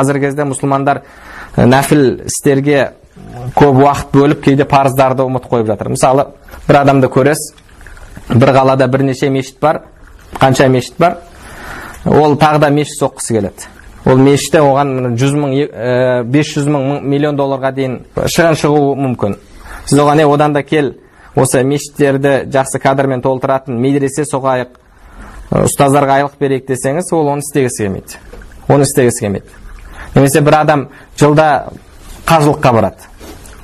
Қазіргі кезде мұсылмандар нәфіл істерге көп уақыт бөліп, кейде парыздарды ұмытып қойып жатыр. Мысалы, бір адамды көресіз, бір қалада бірнеше мешіт бар, қанша мешіт бар, ол тағы да мешіт соққысы келеді. Ол мешітте оған 100 мың, 500 мың, миллион долларға дейін шығын шығуы мүмкін. Сіз оған одан да кел, осы мешіттерді жақсы кадрмен толтыратын медресе соғайық, ұстаздарға айлық берейік десеңіз, ол оны істегісі келмейді. Немесе бір адам жылда қажылыққа барады.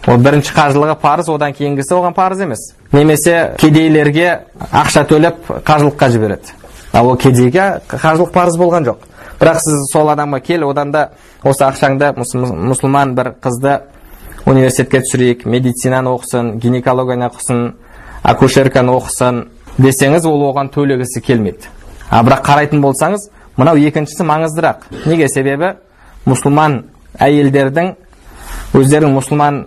Ол бірінші қажылығы парыз, одан кейінгісі оған парыз емес. Немесе кедейлерге ақша төлеп қажылыққа жібереді. Ал ол кедейге қажылық парыз болған жоқ. Бірақ сіз сол адамға кел, одан да осы ақшаңды мұсылман бір қызды университетке түсірейік, медицинаны оқысын, гинекологияны оқысын, акушерканы оқысын десеңіз, ол оған төлегісі келмейді. Бірақ қарайтын болсаңыз, мынау екіншісі маңыздырақ. Неге? Себебі мұсылман әйелдердің өздерінің мұсылман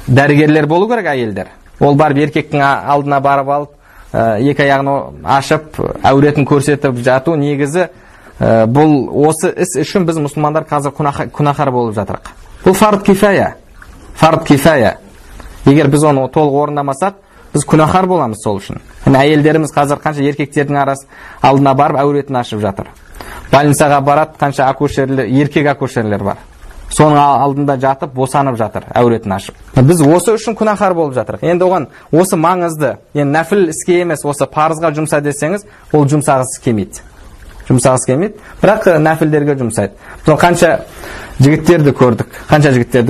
дәрігерлер болу керек әйелдер. Ол барып еркектің алдына барып алып, екі аяғын ашып, әуретін көрсетіп жату негізі бұл осы іс үшін біз мұсылмандар қазір күнәһар болып жатырық. Бұл фард кифая. Егер біз оны толық орындамасақ, біз күнәһар боламыз сол үшін. Әйелдеріміз қазір қанша еркектердің алдына барып әуретін ашып жатыр. Больницаға барады, қанша еркек акушерлер бар. Соның алдында жатып, босанып жатыр, әуретін ашып. Біз осы үшін күнәһар болып жатырық. Енді оған осы маңызды, енді нәфіл іске емес, осы парызға жұмса десеңіз, ол жұмсағысы келмейді. Бірақ нәфілдерге жұмсайды. Біз қанша жігіттерді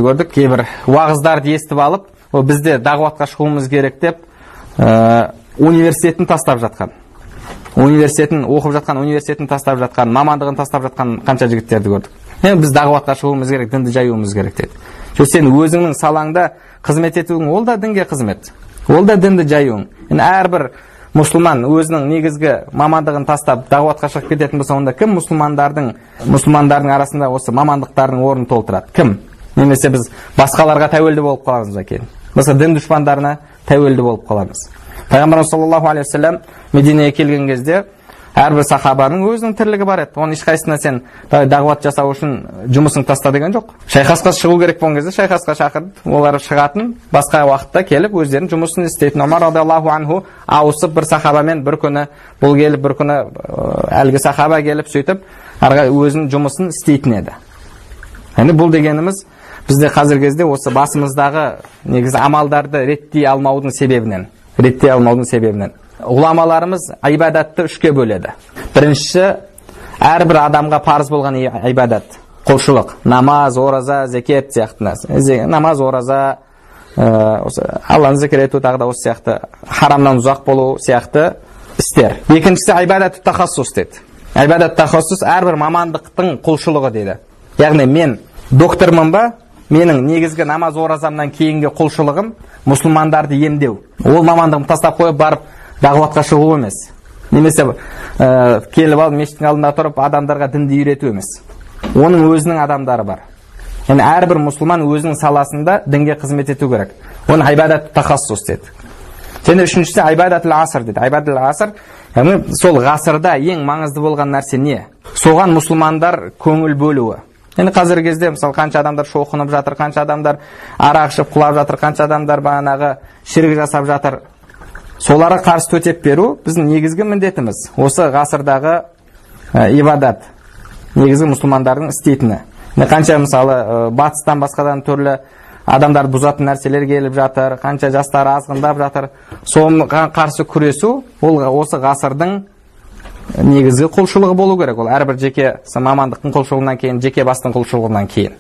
көрдік, кейбір уағыздарды естіп алып, ол бізде дағуатқа шығуымыз керек деп, университетін тастап жатқан. Оқып жатқан университетін тастап жатқан, мамандығын тастап жатқан қанша жігіттерді көрдік. Біз дағуатқа шығуымыз керек, дінді жаюымыз керек деді. Сен өзіңнің салаңда қызмет етуің, ол да дінге қызмет. Ол да дінді жаюың. Әрбір мұсылман өзінің негізгі мамандығын тастап дағуатқа шығып кететін болса, онда кім мұсылмандардың арасында осы мамандықтардың орнын толтырады? Кім? Немесе біз басқаларға тәуелді болып қаламыз екен. Мысалы дін дұшпандарына тәуелді болып қаламыз. Пайғамбарымыз саллаллаху алейхи ва саллям Мединеге келген кезде әрбір сахабаның өзінің тірлігі бар еді. Оның ешқайсысына сен дағуат жасау үшін жұмысын таста деген жоқ. Шайхасқа шығу керек болған кезде шайхасқа шақырды. Олар шығатын, басқа уақытта келіп өздерінің жұмысын істейтін. Омар радиаллаху анху ауысып бір сахабамен бір күні бұл келіп, бір күні әлгі сахаба келіп сөйтіп өзінің жұмысын істейтін еді. Бұл дегеніміз бізде қазіргі кезде осы басымыздағы негізі амалдарды реттей алмаудың себебінен. Ғұламаларымыз ибадатты үшке бөледі. Біріншісі, әрбір адамға парыз болған ибадат, құлшылық, намаз, ораза, зекет сияқты. Намаз, ораза, Алланы зікір ету, тағы да осы сияқты, харамнан ұзақ болу сияқты істер. Екіншісі, ибадат тахассус дейді. Ибадат тахассус әрбір мамандықтың құлшылығы дейді. Яғни мен доктормын ба, менің негізгі намаз оразамнан кейінгі құлшылығым мұсылмандарды емдеу. Ол мамандығым тастап қойып барып дағуатқа шығу емес. Немесе келіп алып мешіттің алдында тұрып адамдарға дінді үйрету емес. Оның өзінің адамдары бар. Әрбір мұсылман өзінің саласында дінге қызмет ету керек. Оны ибадат тахассус дейді. Және үшіншісі ибадатул аср дейді. Ибадатул аср, сол ғасырда ең маңызды болған нәрсе не? Соған мұсылмандар көңіл бөлуі. Қазіргі кезде мысалы қанша адамдар шоқынып жатыр, қанша адамдар арақ ішіп құлап жатыр, қанша адамдар бағанағы ширк жасап жатыр. Соларға қарсы төтеп беру біздің негізгі міндетіміз. Осы ғасырдағы ибадат, негізгі мұсылмандардың істейтіні. Қанша мысалы батыстан басқадан түрлі адамдар бұзатын нәрселер келіп жатыр, қанша жастар азғындап жатыр. Соған қарсы күресу ол осы ғасырдың негізгі құлшылығы болу керек. Ол әрбір жеке мамандықтың құлшылығынан кейін, жеке бастың құлшылығынан кейін.